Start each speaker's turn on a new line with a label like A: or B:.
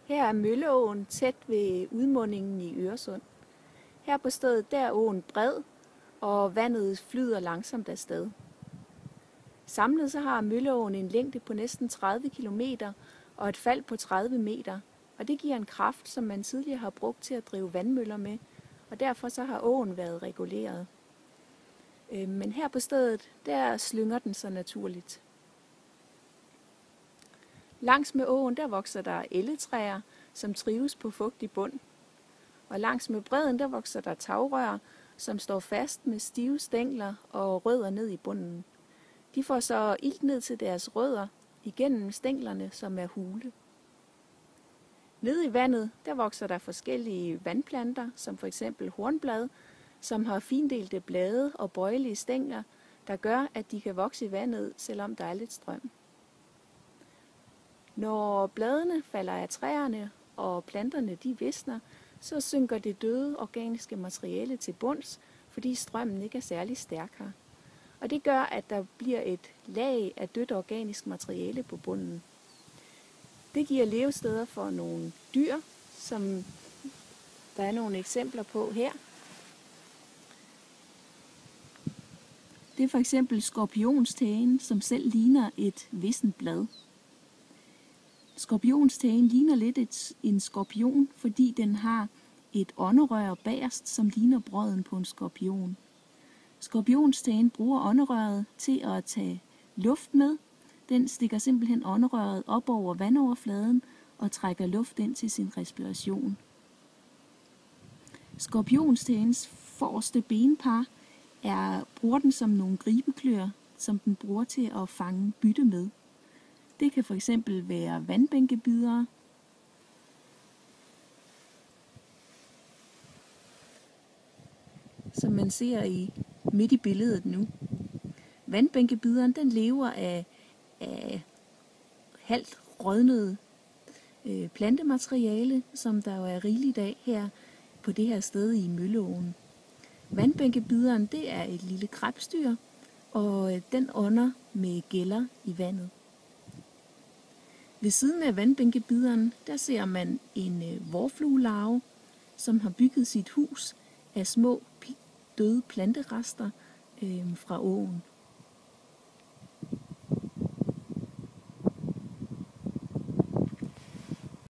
A: Her er Mølleåen tæt ved udmundingen i Øresund. Her på stedet der er åen bred, og vandet flyder langsomt afsted. Samlet så har Mølleåen en længde på næsten 30 km og et fald på 30 meter. Og det giver en kraft, som man tidligere har brugt til at drive vandmøller med, og derfor så har åen været reguleret. Men her på stedet, der slynger den sig naturligt. Langs med åen, der vokser der elletræer, som trives på fugtig bund. Og langs med bredden, der vokser der tagrør, som står fast med stive stængler og rødder ned i bunden. De får så ilt ned til deres rødder igennem stænglerne, som er hule. Nede i vandet, der vokser der forskellige vandplanter, som for eksempel hornblad, som har findelte blade og bøjelige stængler, der gør, at de kan vokse i vandet, selvom der er lidt strøm. Når bladene falder af træerne, og planterne de visner, så synker det døde organiske materiale til bunds, fordi strømmen ikke er særlig stærk her. Og det gør, at der bliver et lag af dødt organisk materiale på bunden. Det giver levesteder for nogle dyr, som der er nogle eksempler på her. Det er for eksempel skorpionstagen, som selv ligner et vissent blad. Skorpionstagen ligner lidt en skorpion, fordi den har et ånderør bagerst, som ligner brodden på en skorpion. Skorpionstagen bruger ånderøret til at tage luft med. Den stikker simpelthen ånderøret op over vandoverfladen og trækker luft ind til sin respiration. Skorpionstagens forreste benpar bruger den som nogle gribeklør, som den bruger til at fange bytte med. Det kan for eksempel være vandbænkebidere, som man ser midt i billedet nu. Vandbænkebideren, den lever af halvt rådnet plantemateriale, som der jo er rigeligt af her på det her sted i Mølleåen. Vandbænkebideren, det er et lille krebsdyr, og den ånder med gælder i vandet. Ved siden af vandbænkebideren, der ser man en vårfluelarve, som har bygget sit hus af små døde planterester fra åen.